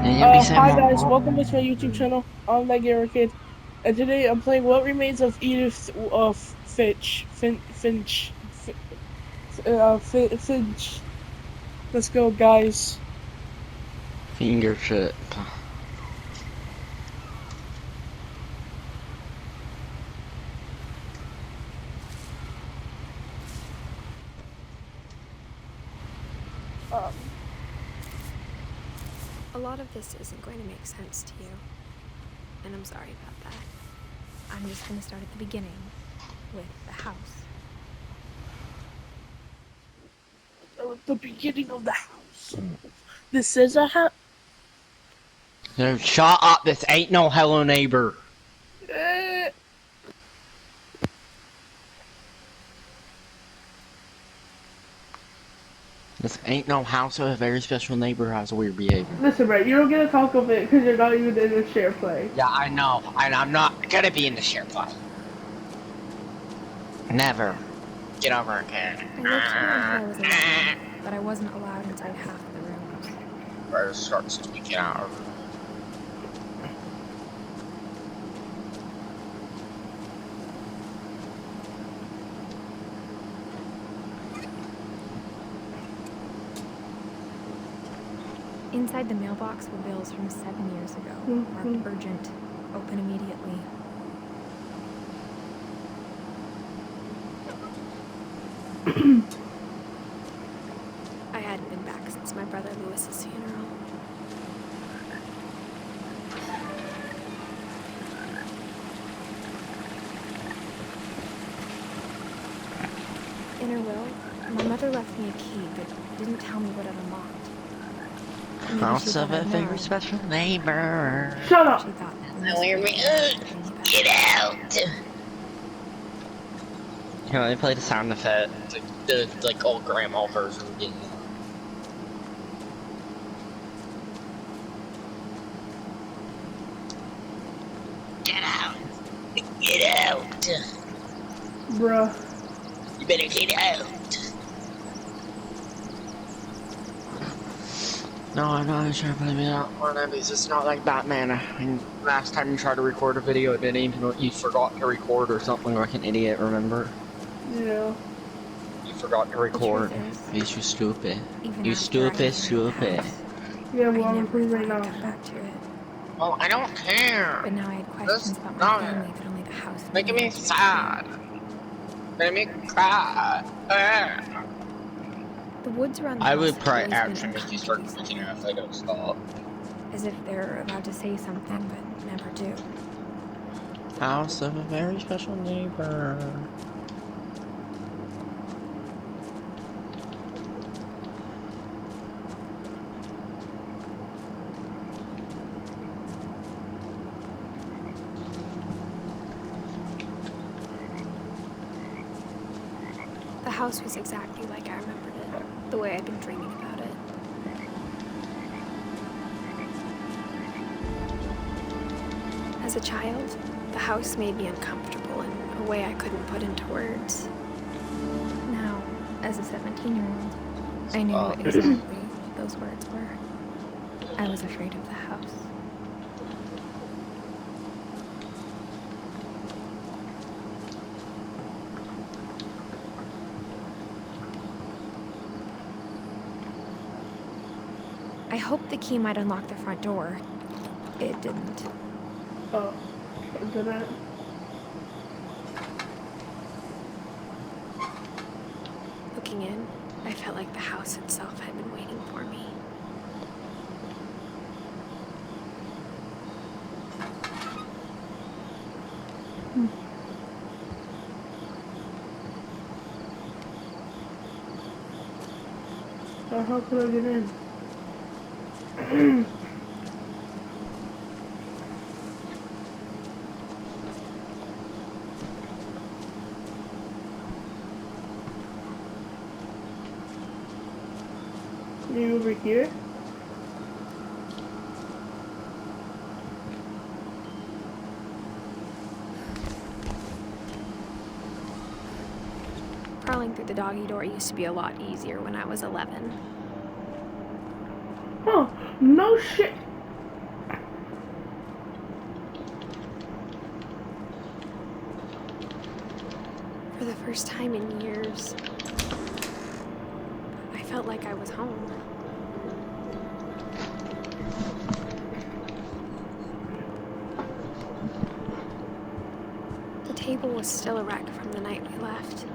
Hi guys, welcome to my YouTube channel. I'm that gamer kid, and today I'm playing What Remains of Edith Finch. Let's go, guys. Finger chip. A lot of this isn't going to make sense to you, and I'm sorry about that. I'm just going to start at the beginning, with the house. At the beginning of the house. This is a house. No, shut up, this ain't no Hello Neighbor. This ain't no house of a very special neighbor has a weird behavior. Listen, Brett, you don't get to talk of it because you're not even in the share play. Yeah, I know, and I'm not gonna be in the share play. Never. Get over it, kid. I lived here until I was 11, but I wasn't allowed inside half of the rooms. Or starts tweaking out. Inside the mailbox were bills from 7 years ago, marked urgent, open immediately. I hadn't been back since my brother Lewis's funeral. In her will, my mother left me a key, but didn't tell me what it unlocked. House of a very special neighbor. Shut up! She thought Get out! Here, let me play the sound effect. The old grandma version again. Get out! Get out! Bruh. You better get out! No, I'm not sure, but I mean, one of these, it's not like Batman. I mean, last time you tried to record a video, it didn't even, you forgot to record or something like an idiot, remember? Yeah. You forgot to record. You stupid. You stupid. Yeah, well, I'm recording right now. Well, I don't care. But now I had questions about my family that only the house knew. Making me sad. Making me cry. The woods around the I house would have probably always actually been make you start uncomfortably freaking out if I silent, don't stop. as if they're about to say something but never do. House of a very special neighbor. The house was exactly like I remembered it, the way I'd been dreaming about it. As a child, the house made me uncomfortable in a way I couldn't put into words. Now, as a 17-year-old, I knew exactly what those words were. I was afraid of the house. I hoped the key might unlock the front door. It didn't. Oh, did it? Looking in, I felt like the house itself had been waiting for me. How could I get in? Maybe over here? Crawling through the doggy door used to be a lot easier when I was 11. Oh, no shit! first time in years, I felt like I was home. The table was still a wreck from the night we left.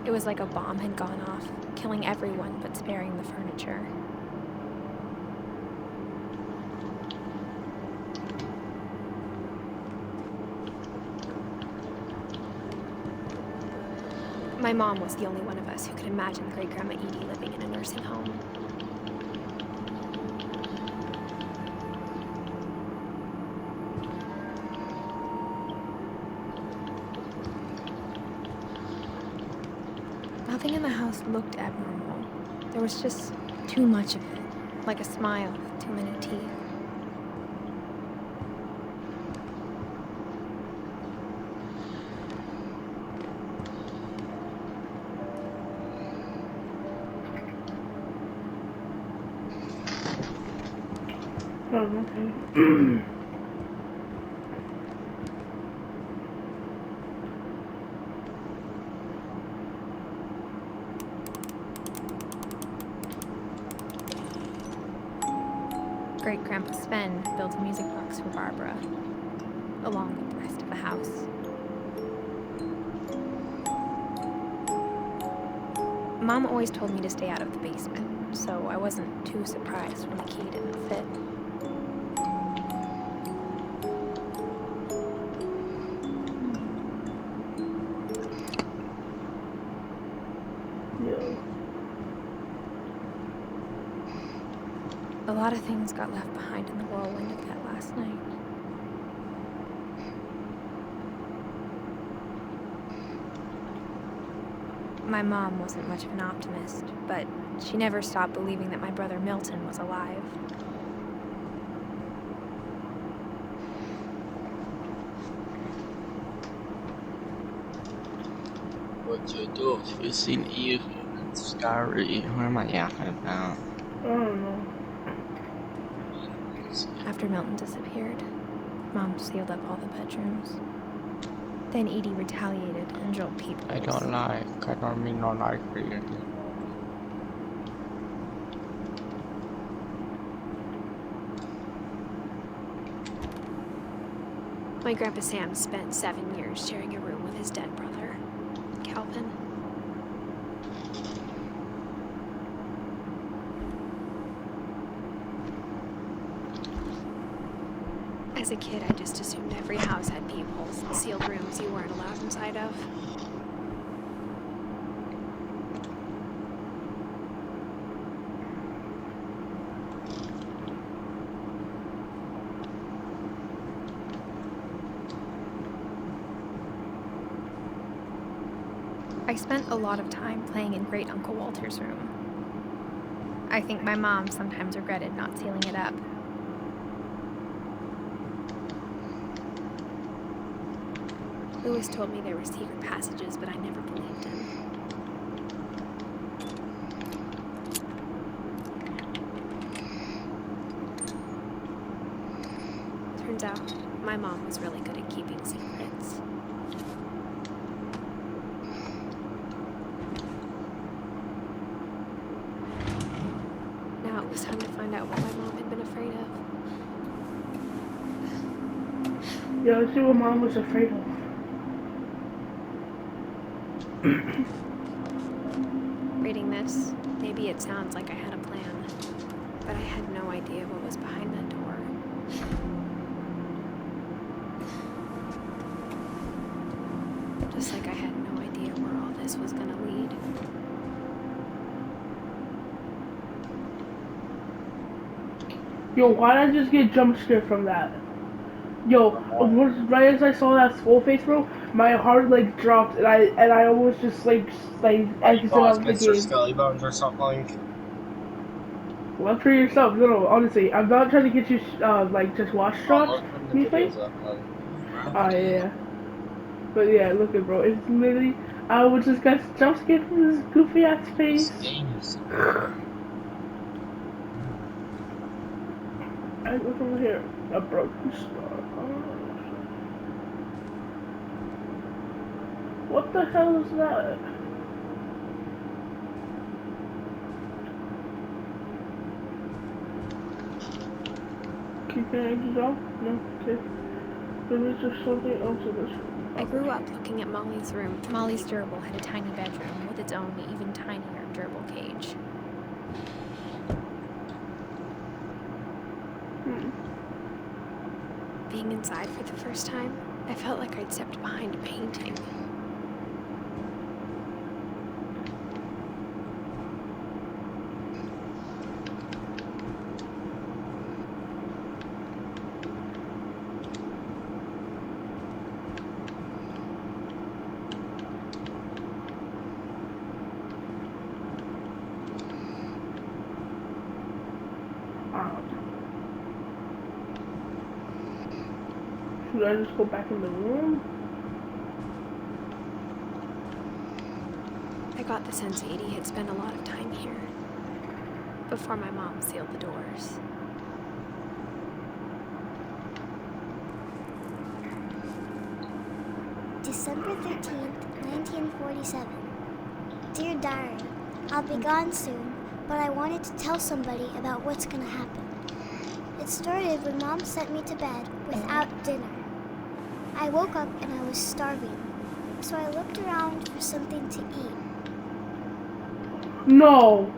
It was like a bomb had gone off, killing everyone but sparing the furniture. My mom was the only one of us who could imagine Great-Grandma Edie living in a nursing home. Nothing in the house looked abnormal. There was just too much of it, like a smile with too many teeth. Oh, okay. Great-Grandpa Sven built a music box for Barbara, along with the rest of the house. Mom always told me to stay out of the basement, so I wasn't too surprised when the key didn't fit. Yeah. A lot of things got left behind in the whirlwind of that last night. My mom wasn't much of an optimist, but she never stopped believing that my brother Milton was alive. What you do if you seen evil and scary? What am I yapping about? I don't know. After Milton disappeared, Mom sealed up all the bedrooms. Then Edie retaliated and drilled peepholes. I don't mean no like really. My Grandpa Sam spent 7 years sharing a room with his dead brother, Calvin. As a kid, I just assumed every house had peepholes and sealed rooms you weren't allowed inside of. I spent a lot of time playing in Great Uncle Walter's room. I think my mom sometimes regretted not sealing it up. Louis told me there were secret passages, but I never believed him. Turns out, my mom was really good at keeping secrets. Now it was time to find out what my mom had been afraid of. Yeah, let's see what Mom was afraid of. Reading this, maybe it sounds like I had a plan, but I had no idea what was behind that door. Just like I had no idea where all this was gonna lead. Yo, why did I just get jump scared from that? Yo, right as I saw that skull face, bro, my heart like dropped, and I almost just exited out of the Mr. game. Skelly Bones or something? Look for yourself. No, honestly, I'm not trying to get you just watch shots. Me play. Yeah. But yeah, look at bro. It's literally I was just got jump scared from this goofy ass face. I look over here. A broken star. Oh. What the hell is that? Can I exit off? No, okay. There is just something else in this room. I grew up looking at Molly's room. Molly's gerbil had a tiny bedroom with its own, even tinier gerbil cage. Being inside for the first time, I felt like I'd stepped behind a painting. Should I just go back in the room? I got the sense Edie had spent a lot of time here before my mom sealed the doors. December 13th, 1947. Dear Diary, I'll be gone soon, but I wanted to tell somebody about what's gonna happen. It started when Mom sent me to bed without dinner. I woke up and I was starving, so I looked around for something to eat. No!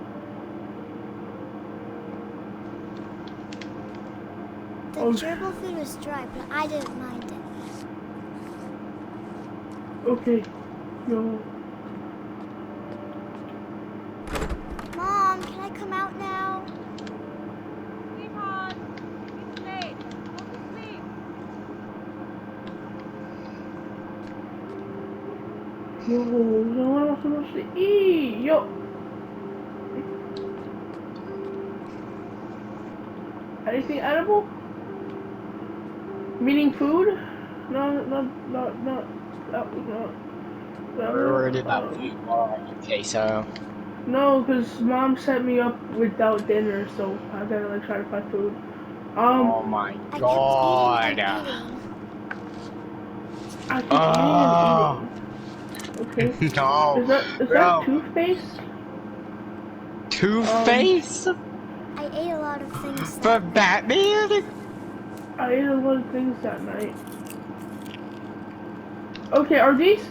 The gerbil food was dry, but I didn't mind it. Okay. No. Mom, can I come out now? Stefan, it's late. Go to sleep. Yo, what am I supposed to eat? Yo! Anything edible? Meaning food? No. We're worried about food. Okay, so. No, because Mom set me up without dinner, so I gotta like try to find food. Oh my god. I keep eating and eating. Okay. No. Is that toothpaste? Toothpaste? I ate a lot of things. For Batman? I ate a lot of things that night. Okay, are these?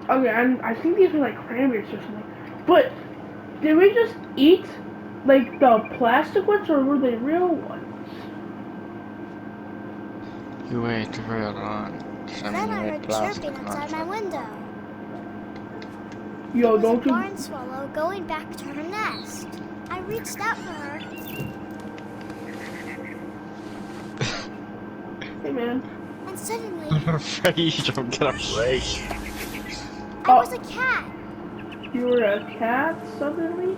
Okay, I think these are like cranberries or something. But did we just eat like the plastic ones, or were they real ones? You ate the real one. Then I heard chirping outside my window. Yo, it was don't a you? barn swallow going back to her nest. I reached out for her. Hey man. And suddenly, I'm afraid you don't get afraid. I was a cat. You were a cat suddenly?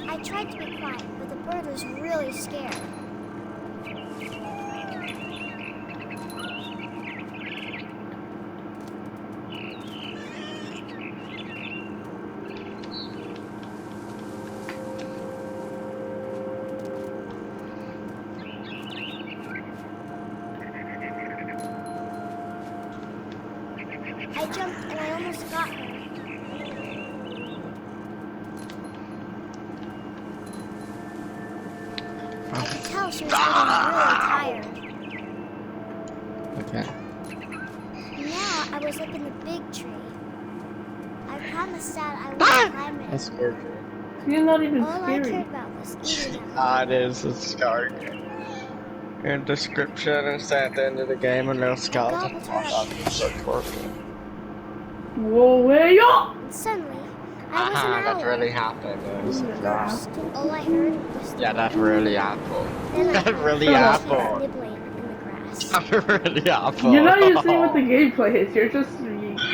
I tried to be quiet, but the bird was really scared. I jumped and I almost got her. I could tell she was getting really tired. Okay. Now I was up in the big tree. I promised Dad I would climb it. That's scary. You're not even All I scary. cared about was eating them. That is a scary. Your description is at the end of the game and no skeleton. Whoa, way up! And suddenly, I was an That owl. really happened. First, all I heard was the Yeah, that really happened. Then I That heard really she was happened. nibbling in the grass. That really happened. You're not even seeing what the gameplay is. You're just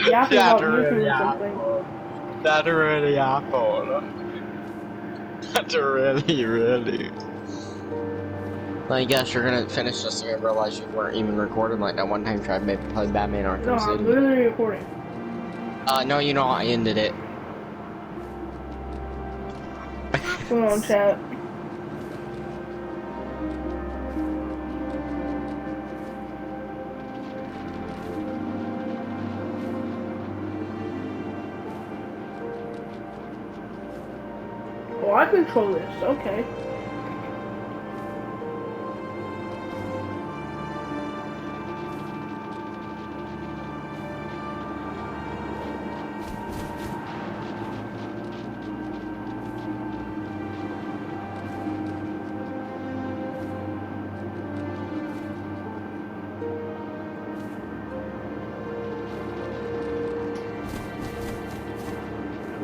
yapping That about YouTube really or something. happened. That really happened. That really. I guess you're gonna finish this and realize you weren't even recording like that one time you tried to play Batman Arkham No, I'm City. literally recording. No, you know I ended it. Come on, chat. Oh, I control this. Okay.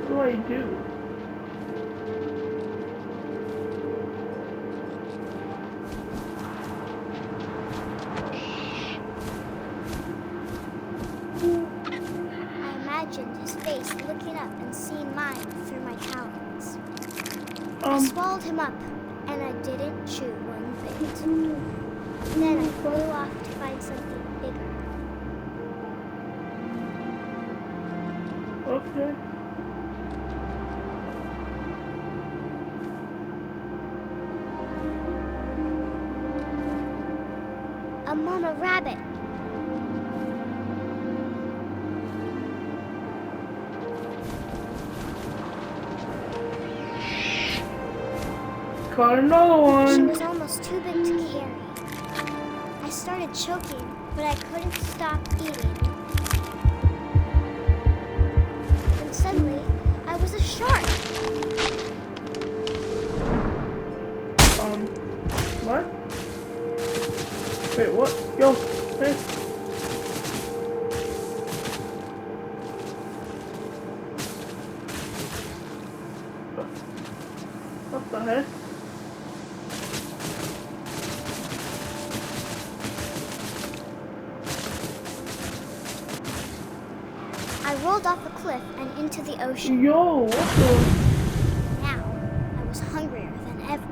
What do I do? I imagined his face looking up and seeing mine through my talons. I swallowed him up, and I didn't chew one bit. Then I flew off to find something bigger. Okay. A mama rabbit. Caught another She one. was almost too big to carry. I started choking, but I couldn't stop eating. And suddenly, I was a shark. What? Wait, what? Yo, hey. What the heck? I rolled off a cliff and into the ocean. Yo, what the? Now, I was hungrier than ever.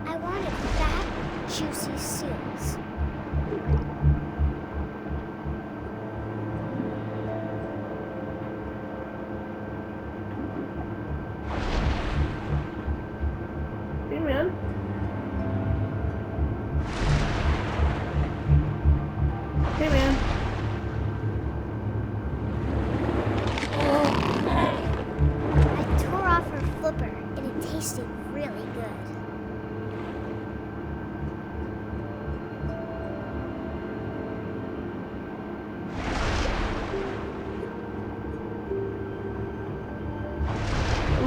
I wanted fat, juicy seals. Hey, man. Hey, man. I tore off her flipper, and it tasted really good.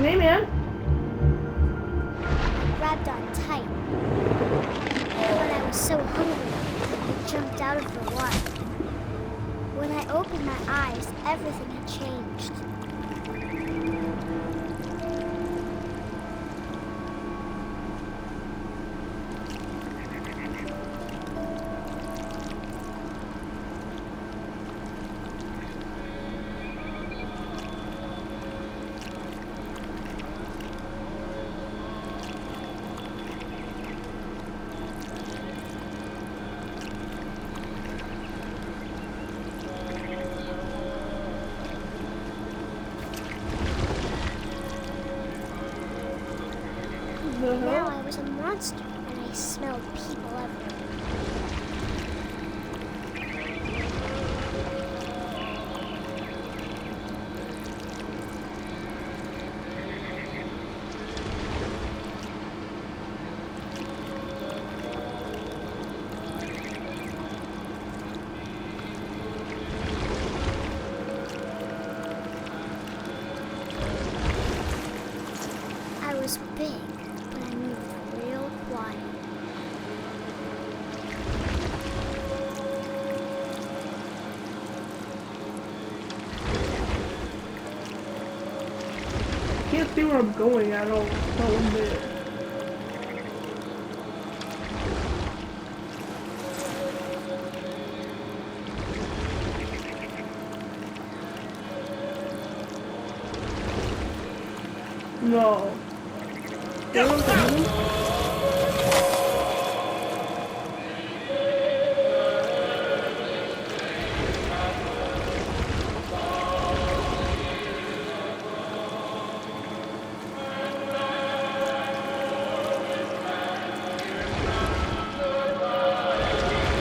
Hey, man. I grabbed on tight. But I was so hungry, I jumped out of the water. When I opened my eyes, everything had changed. Now I was a monster, and I smelled people everywhere. I was big, but I moved real quiet. I can't see where I'm going at all. Not one bit. No. They don't have them?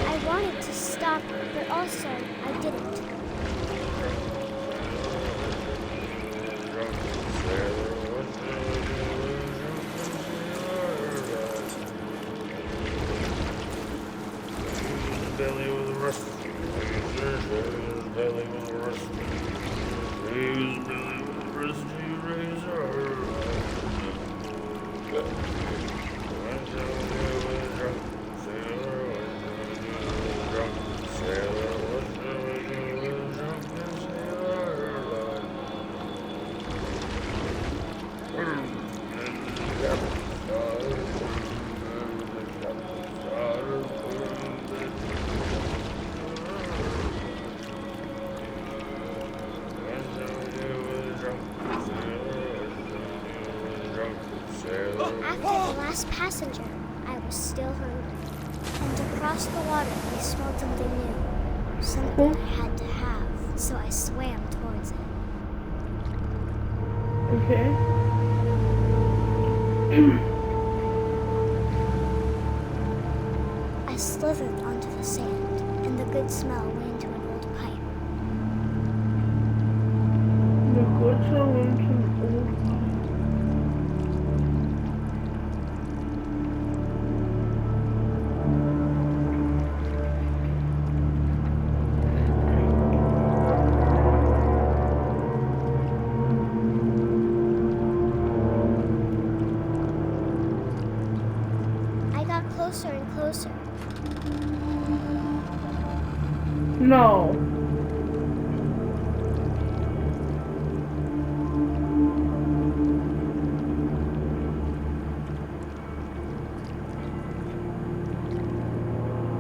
I wanted to stop, but also belly with a rusty razor, shave his belly with a rusty razor, shave his belly with a rusty razor. Went down there with a drunk sailor, went down there with a drunk sailor, went down there with a drunk After the last passenger, I was still hungry. And across the water, I smelled something new. Something I had to have, so I swam towards it. Okay. I slithered onto the sand, and the good smell went into an old pipe. The good shall went to an old I got closer and closer. No.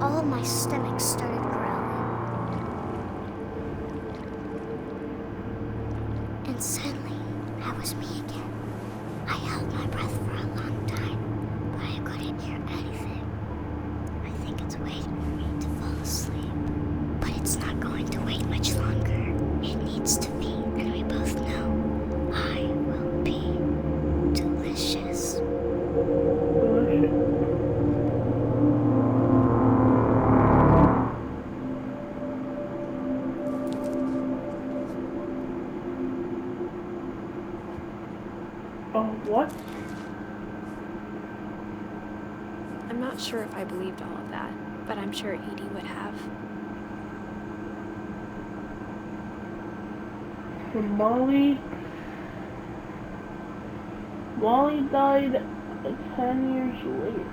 All of my stomach started growling. And suddenly, I was me again. I held my breath for a long time, but I couldn't hear anything. I think it's waiting for me to fall asleep. But it's not going to wait much longer. It needs to be, and we both know I will be delicious. Delicious. What? I'm not sure if I believed all of that, but I'm sure Edie would have. Molly died 10 years later.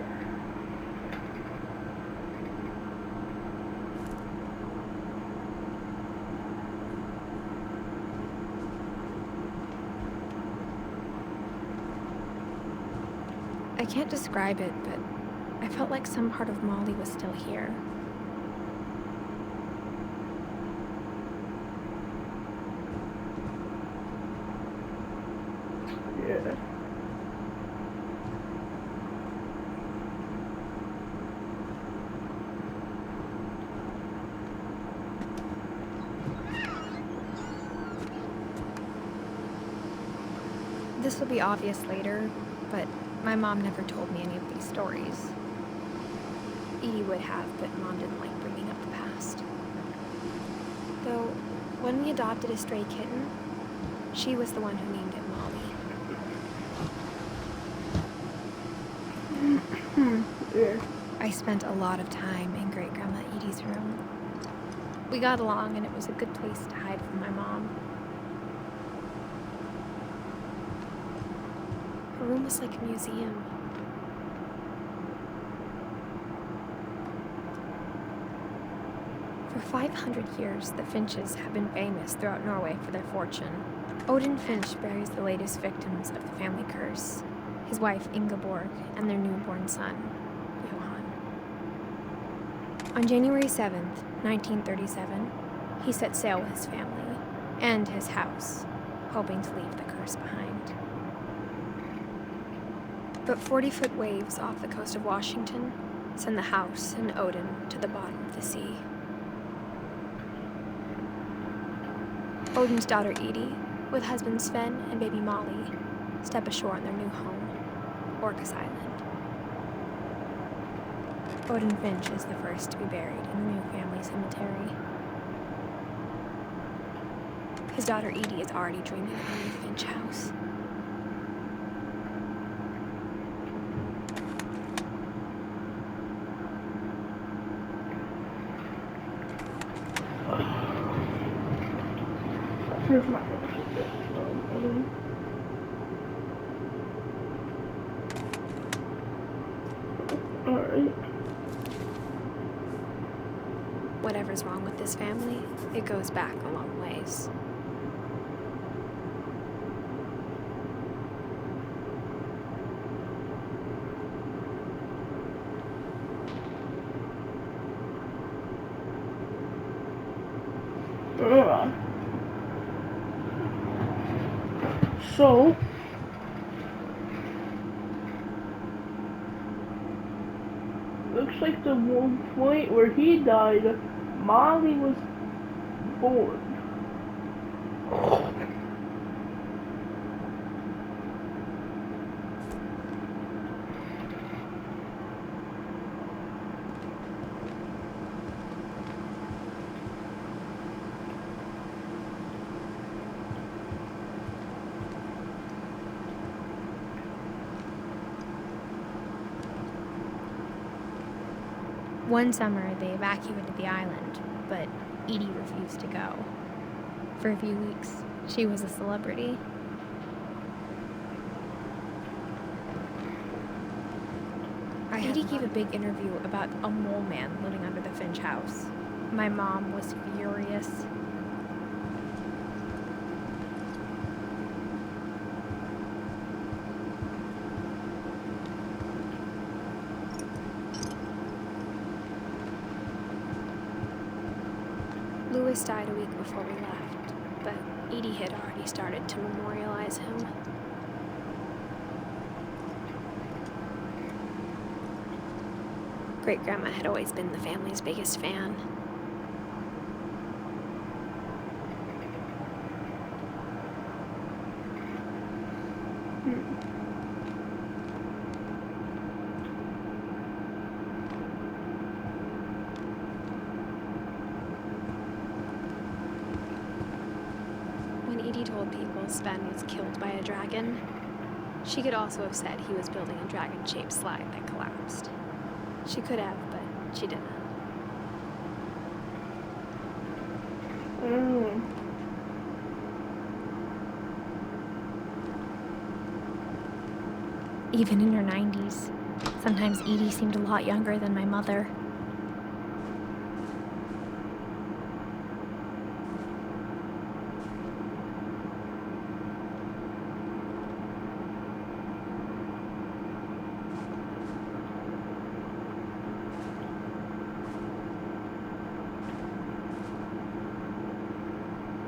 I can't describe it, but I felt like some part of Molly was still here. Yeah. This will be obvious later, but my mom never told me any of these stories. Edie would have, but Mom didn't like bringing up the past. Though, when we adopted a stray kitten, she was the one who named it Molly. Yeah. I spent a lot of time in Great-Grandma Edie's room. We got along, and it was a good place to hide from my mom. Her room was like a museum. For 500 years, the Finches have been famous throughout Norway for their fortune. Odin Finch buries the latest victims of the family curse, his wife Ingeborg and their newborn son, Johan. On January 7th, 1937, he set sail with his family and his house, hoping to leave the curse behind. But 40-foot waves off the coast of Washington send the house and Odin to the bottom of the sea. Odin's daughter Edie, with husband Sven and baby Molly, step ashore on their new home, Orcas Island. Odin Finch is the first to be buried in the new family cemetery. His daughter Edie is already dreaming of a new Finch house. Here's my alright. Whatever's wrong with this family, it goes back a long ways. So, looks like the one point where he died, Molly was born. One summer, they evacuated the island, but Edie refused to go. For a few weeks, she was a celebrity. Edie gave a big interview about a mole man living under the Finch house. My mom was furious. Louis died a week before we left, but Edie had already started to memorialize him. Great-grandma had always been the family's biggest fan. When Edie told people Sven was killed by a dragon, she could also have said he was building a dragon-shaped slide that collapsed. She could have, but she didn't. Even in her 90s, sometimes Edie seemed a lot younger than my mother.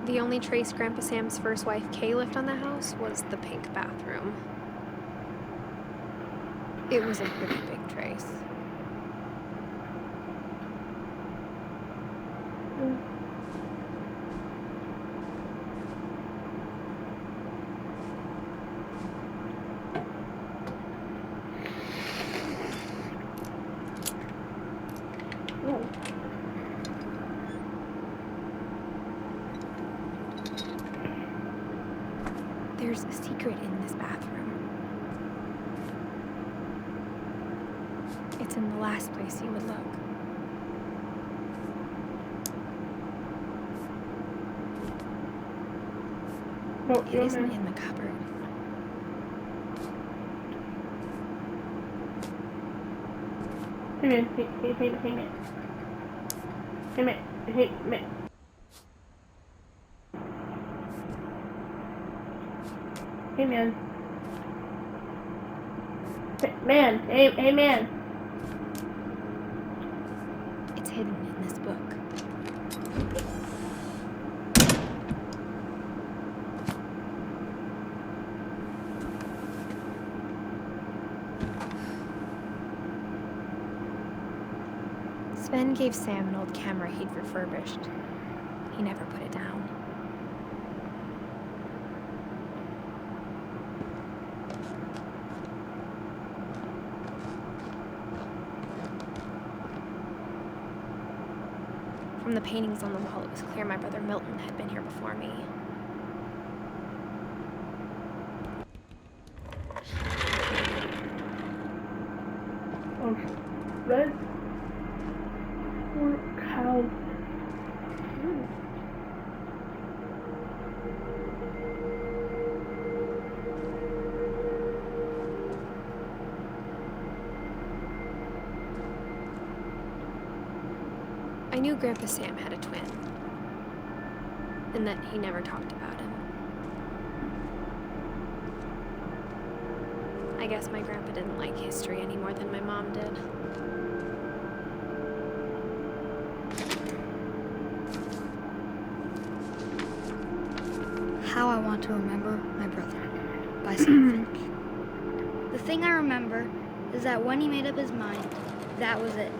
The only trace Grandpa Sam's first wife, Kay, left on the house was the pink bathroom. It was a pretty big trace. There's a secret in this bathroom. It's in the last place you would look. It isn't in the cupboard. Hey man, hey man. Hey man, hey man. Hey man. Man, hey man. It's hidden in this book. Sven gave Sam an old camera he'd refurbished. He never put it down. From the paintings on the wall, it was clear my brother Milton had been here before me. Oh, red or cow? knew Grandpa Sam had a twin, and that he never talked about him. I guess my grandpa didn't like history any more than my mom did. How I Want to Remember My Brother by Sam Finch. The thing I remember is that when he made up his mind, that was it.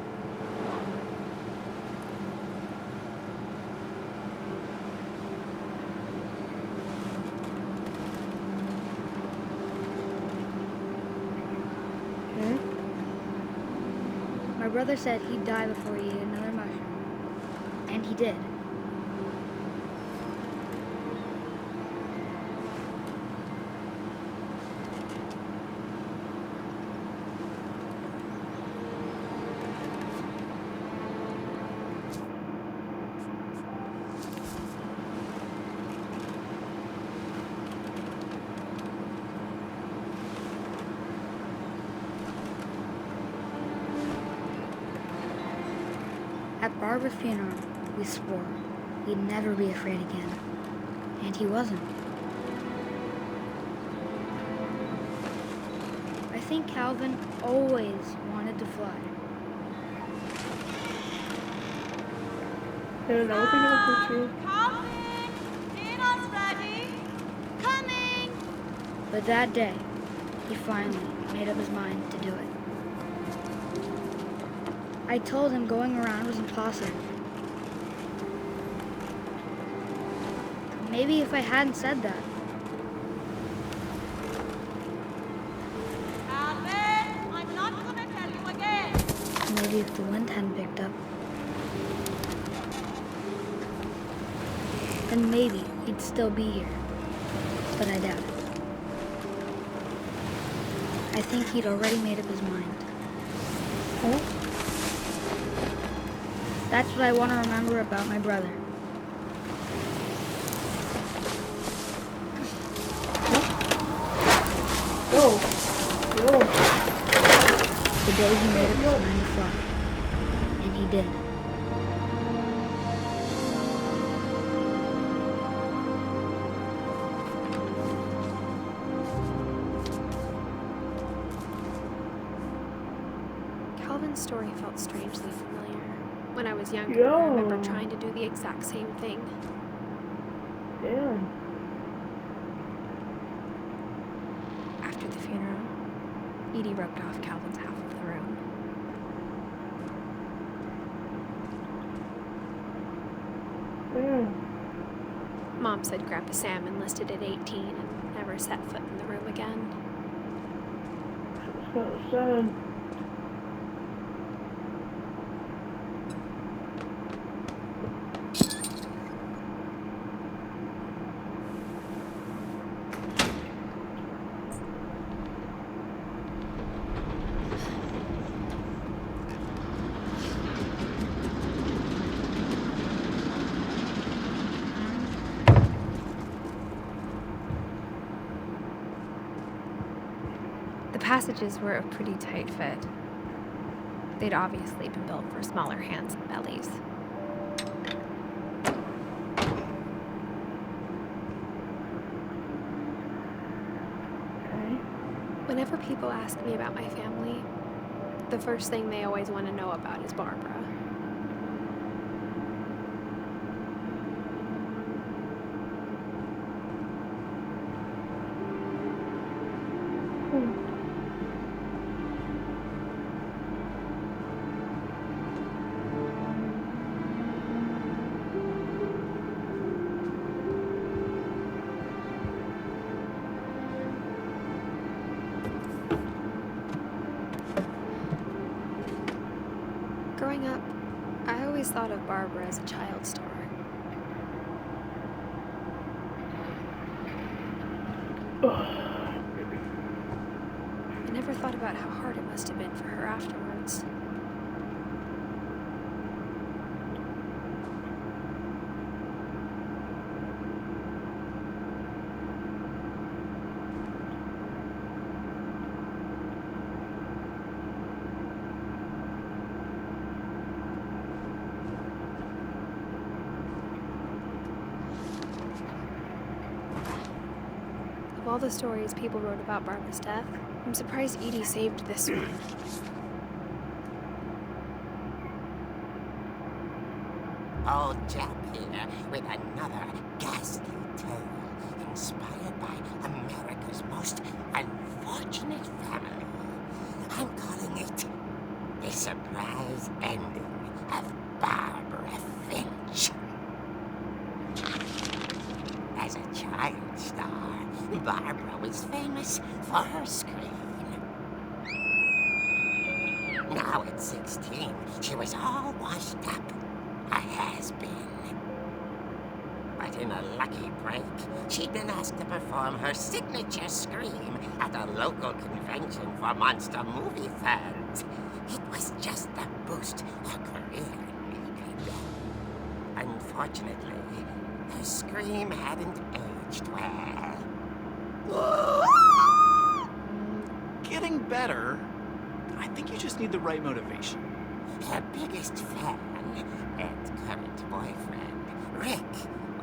My brother said he'd die before he ate another mushroom. And he did. At Barbara's funeral, we swore he'd never be afraid again. And he wasn't. I think Calvin always wanted to fly. And I don't think it was true. Calvin! Dinner's ready! Coming! But that day, he finally made up his mind to do it. I told him going around was impossible. Maybe if I hadn't said that, Calvin! I'm not gonna tell you again! maybe if the wind hadn't picked up, then maybe he'd still be here. But I doubt it. I think he'd already made up his mind. Oh. That's what I want to remember about my brother. Yo. The day he made up his mind to fly. And he did. Calvin's story felt strangely familiar. When I was younger, Yo. I remember trying to do the exact same thing. Damn. After the funeral, Edie roped off Calvin's half of the room. Damn. Mom said Grandpa Sam enlisted at 18 and never set foot in the room again. It's kind of sad. The passages were a pretty tight fit. They'd obviously been built for smaller hands and bellies. Okay. Whenever people ask me about my family, the first thing they always want to know about is Barbara. Growing up, I always thought of Barbara as a child star. I never thought about how hard it must have been for her afterwards. all the stories people wrote about Barbara's death, I'm surprised Edie saved this one. Old Jack here with another ghastly tale inspired by America's most unfortunate family. I'm calling it The Surprise Ending of Barbara Finch. As a child star, Barbara was famous for her scream. Now at 16, she was all washed up. A has-been. But in a lucky break, she'd been asked to perform her signature scream at a local convention for monster movie fans. It was just the boost her career needed. Unfortunately, her scream hadn't aged well. Getting better. I think you just need the right motivation. Her biggest fan and current boyfriend, Rick,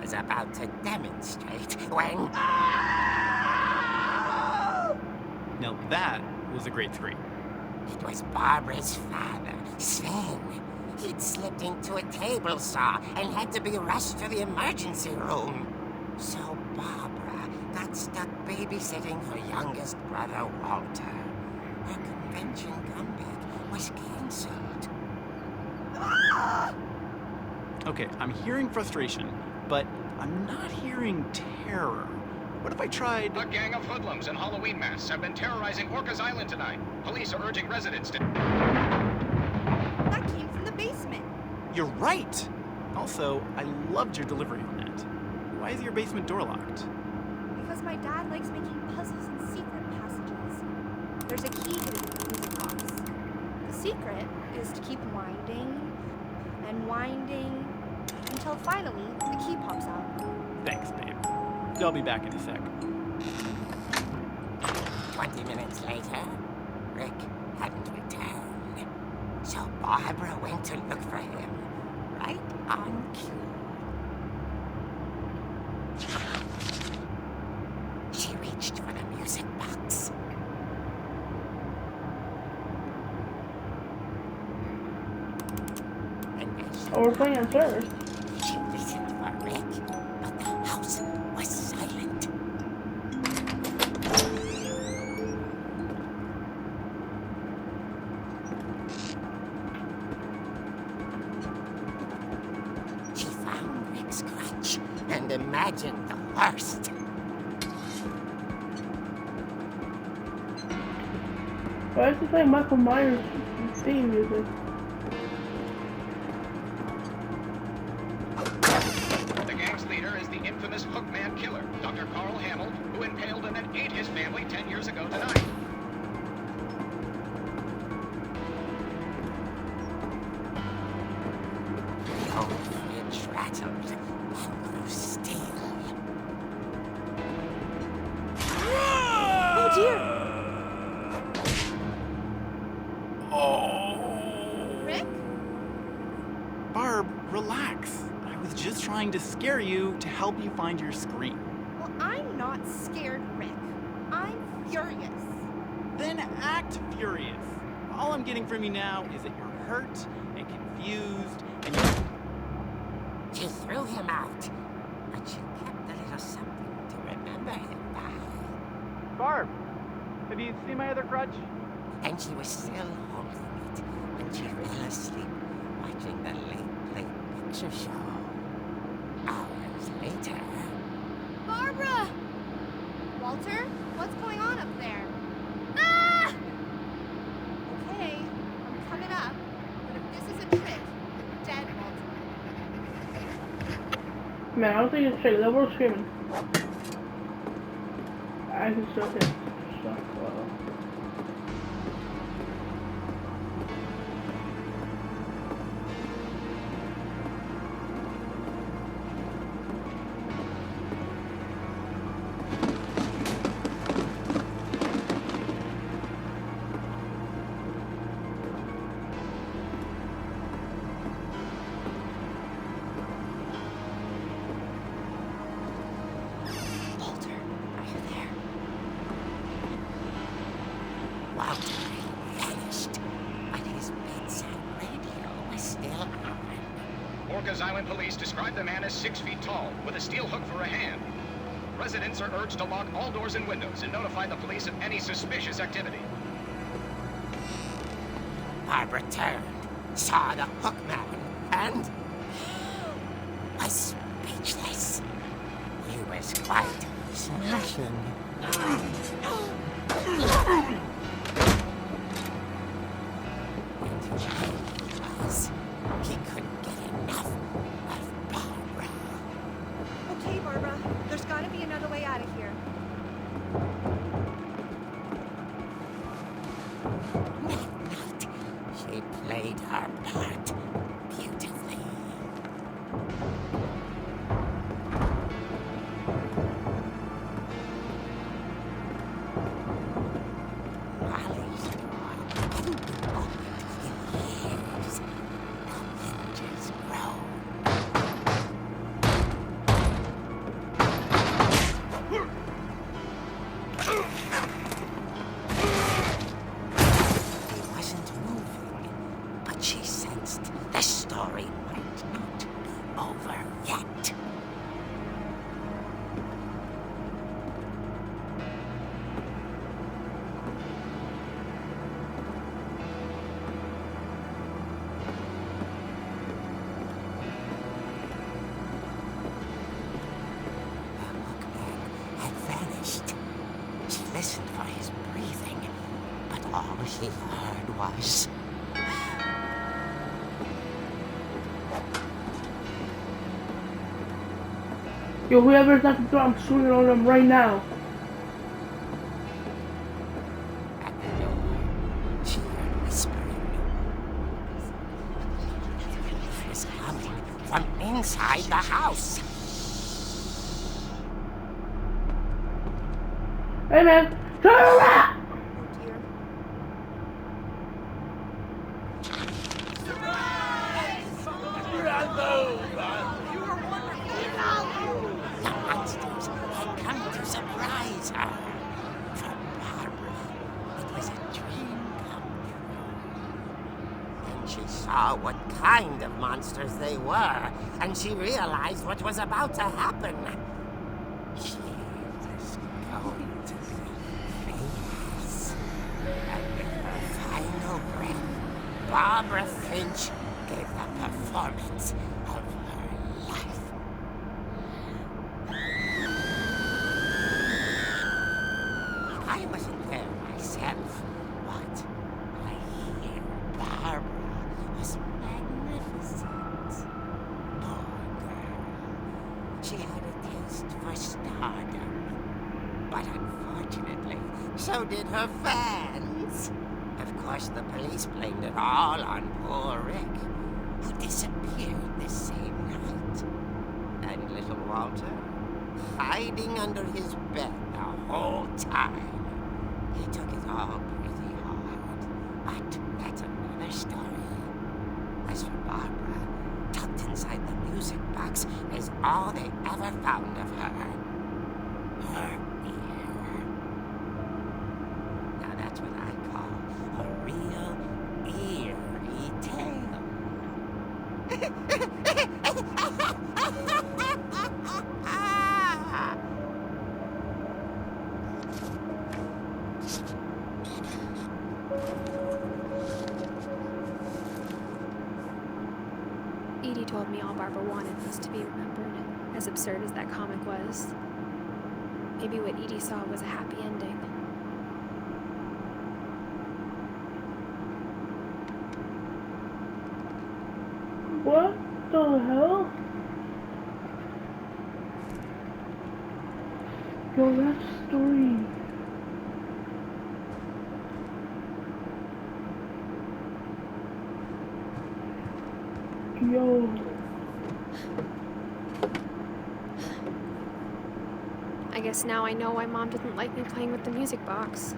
was about to demonstrate when... Now that was a great scream. It was Barbara's father, Sven. He'd slipped into a table saw and had to be rushed to the emergency room. So Barbara got stuck babysitting her youngest brother, Walter. Her convention comeback was cancelled. Okay, I'm hearing frustration, but I'm not hearing terror. What if I tried... A gang of hoodlums in Halloween masks have been terrorizing Orcas Island tonight. Police are urging residents to... That came from the basement. You're right! Also, I loved your delivery on that. Why is your basement door locked? Because my dad likes making puzzles and secret passages. There's a key hidden in the music box. The secret is to keep winding and winding until finally the key pops out. Thanks, babe. I'll be back in a sec. 20 minutes later, Rick hadn't returned. So Barbara went to look for him, right on cue. She reached for the music box. And as she Oh, we're playing on servers. She listened for Rick, but the house was silent. She found Rick's crutch and imagined the worst. Why is he playing Michael Myers theme music? The gang's leader is the infamous Hookman killer, Dr. Carl Hamill, who impaled and then ate his family 10 years ago tonight. The old fridge rattled and grew still. Oh dear! Rick? Barb, relax. I was just trying to scare you to help you find your scream. Well, I'm not scared, Rick. I'm furious. Then act furious. All I'm getting from you now is that you're hurt and confused and you're... She threw him out, but she kept a little something to remember him by. Barb, have you seen my other crutch? And she was still holding it when she fell asleep watching the late picture show. Hours later... Barbara! Walter, what's going on up there? Ah! Okay, I'm coming up, but if this is a trick, you're dead, Walter. Man, I don't think it's straight. That was screaming. I can still hit. Walter, are you there? Walter had vanished, but his bedside radio was still on. Orcas Island police describe the man as 6 feet tall, with a steel hook for a hand. Residents are urged to lock all doors and windows and notify the police of any suspicious activity. Barbara turned, saw the hook man, and was speechless. He was quite smashing. He couldn't get enough of Barbara. Okay, Barbara, there's gotta be another way out of here. That night, she played her part beautifully. Molly's door hadn't been opened in years. The hinges groaned. He wasn't moving, but she sensed the story might not be over yet. The hookman had vanished. She listened for his breathing, but all she heard was... Yo, whoever's at the door, I'm swinging on them right now. At the door, she heard whispering. It was coming from inside the house. Hey man, turn around! Oh dear. The monsters had come to surprise her. For Barbara, it was a dream come true. Then she saw what kind of monsters they were, and she realized what was about to happen. She was going to be famous. And with her final breath, Barbara Finch gave the performance of her life. I wasn't there myself, but I hear Barbara was magnificent. Poor girl. She had a taste for stardom. But unfortunately, so did her fans. Of course, the police blamed it all on poor Rick, who disappeared the same night. And little Walter, hiding under his bed the whole time. He took it all pretty hard, but that's another story. As for Barbara, tucked inside the music box is all they ever found of her. Her ear. Now that's what I call a real eerie tale. Edie told me all Barbara wanted was to be remembered, as absurd as that comic was. Maybe what Edie saw was a happy ending. What the hell? Yo, that story. Yo. I guess now I know why Mom didn't like me playing with the music box.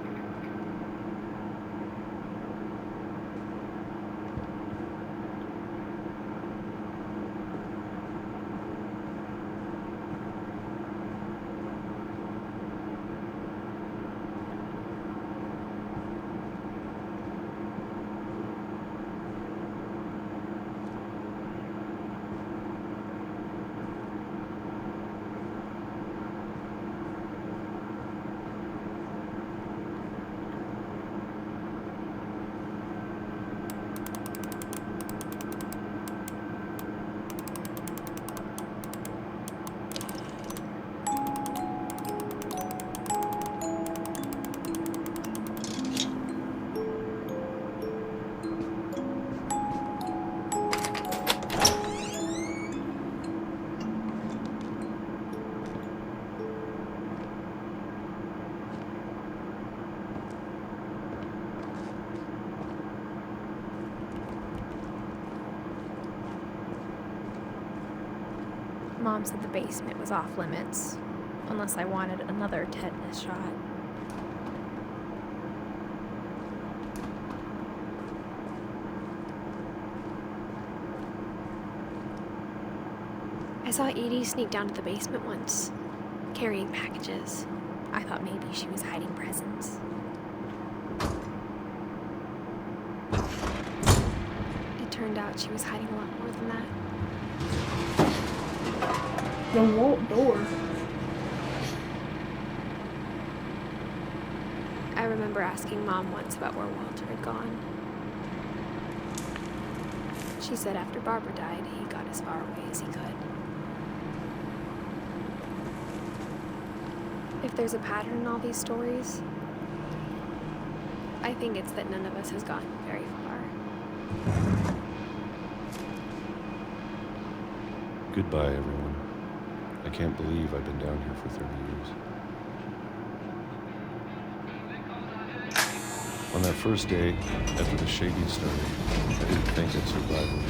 Mom said the basement was off limits, unless I wanted another tetanus shot. I saw Edie sneak down to the basement once, carrying packages. I thought maybe she was hiding presents. It turned out she was hiding a lot more than that. The vault door. I remember asking Mom once about where Walter had gone. She said after Barbara died, he got as far away as he could. If there's a pattern in all these stories, I think it's that none of us has gotten very far. Goodbye, everyone. I can't believe I've been down here for 30 years. On that first day, after the shaking started, I didn't think I'd survive a week.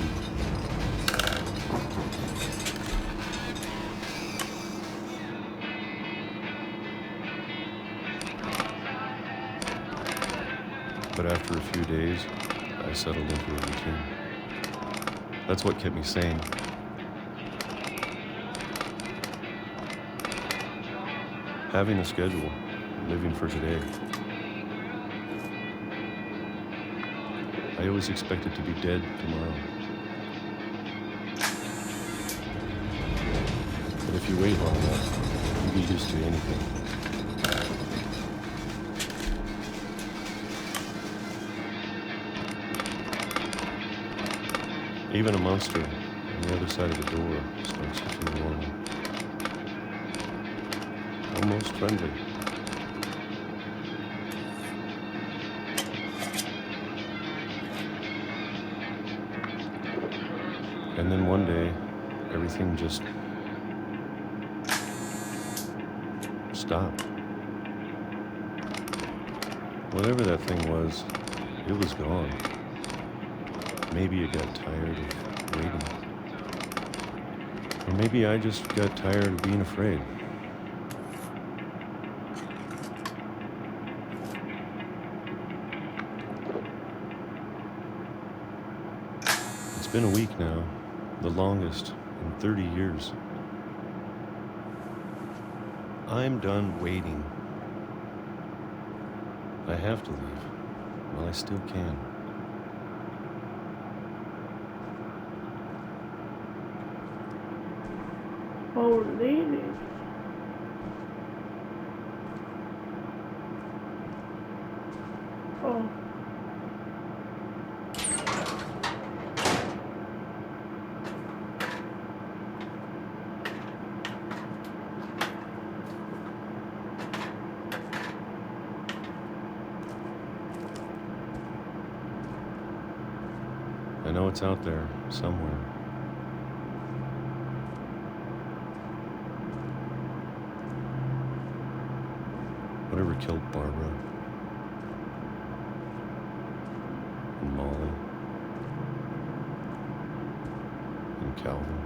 But after a few days, I settled into a routine. That's what kept me sane. Having a schedule, living for today. I always expected to be dead tomorrow. But if you wait long enough, you get used to anything. Even a monster on the other side of the door starts to feel normal. Almost friendly. And then one day, everything just stopped. Whatever that thing was, it was gone. Maybe it got tired of waiting. Or maybe I just got tired of being afraid. It's been a week now, the longest in 30 years. I'm done waiting. I have to leave. Well, I still can. Oh, lady. Oh. I know it's out there, somewhere. Whatever killed Barbara and Molly and Calvin.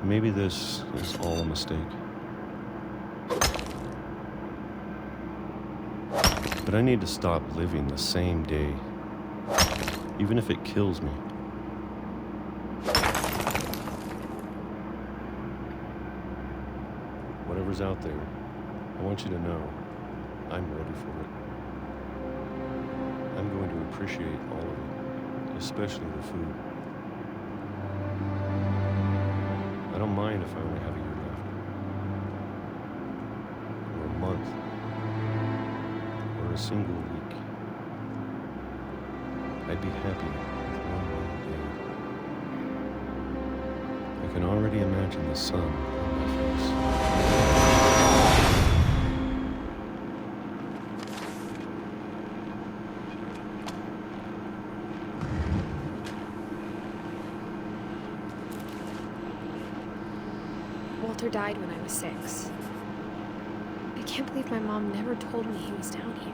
Maybe this is all a mistake. But I need to stop living the same day, even if it kills me. Whatever's out there, I want you to know I'm ready for it. I'm going to appreciate all of it, especially the food. I don't mind if I only have a year left, or a month, or a single week. I'd be happy with one long day. I can already imagine the sun on my face. Walter died when I was 6. I can't believe my mom never told me he was down here.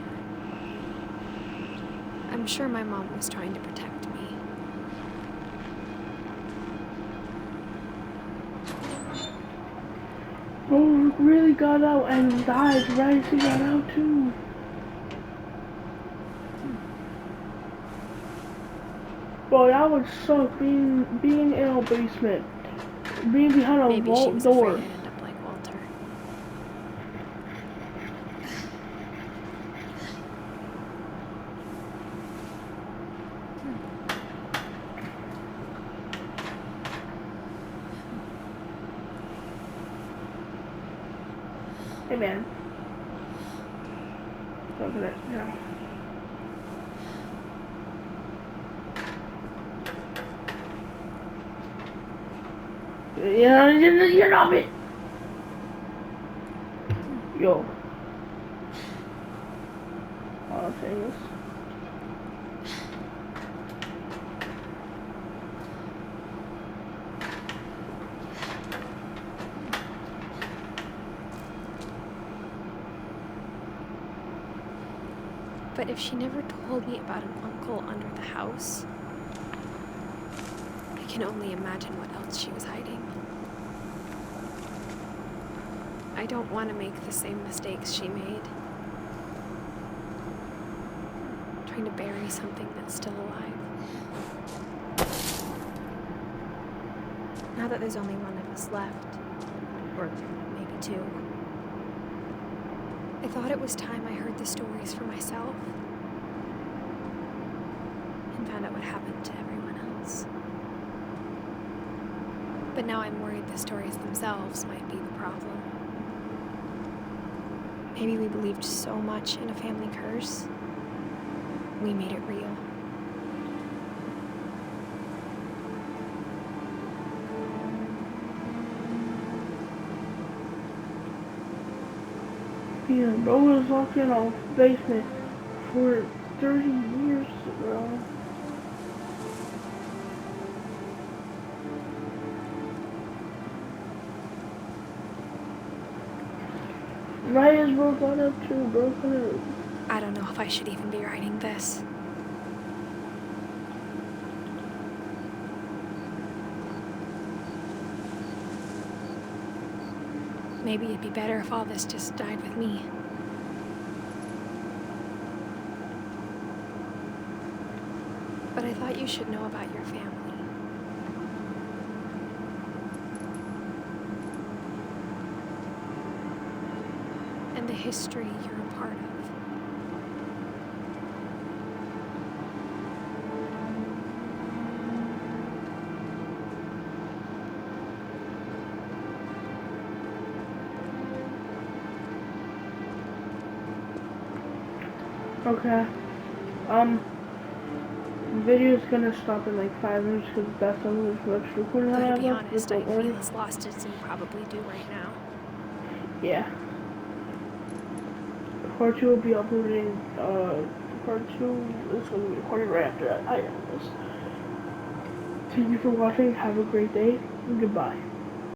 I'm sure my mom was trying to protect me. Bro really got out and died right as he got out too. Bro, that would suck being in a basement. Being behind a Maybe she vault was door. afraid I'd end up like Walter. Hey man. Look at it, yeah. You know me. Yo. Oh, famous. But if she never told me about an uncle under the house, I can only imagine what else she was hiding. I don't want to make the same mistakes she made. Trying to bury something that's still alive. Now that there's only one of us left, or maybe two, I thought it was time I heard the stories for myself and found out what happened to everyone else. But now I'm worried the stories themselves might be the problem. Maybe we believed so much in a family curse, we made it real. Yeah, bro was locked in a basement for 30 years, bro. Right as bro got up too, bro. I don't know if I should even be writing this. Maybe it'd be better if all this just died with me. But I thought you should know about your family. And the history you're a part of. Okay. The video's gonna stop in like 5 minutes because that's how much recording I Though to have be left. honest, I feel as lost as you probably do right now. Yeah. Part 2 will be uploading, part 2 is going to be recorded right after I end this. Thank you for watching, have a great day, and goodbye.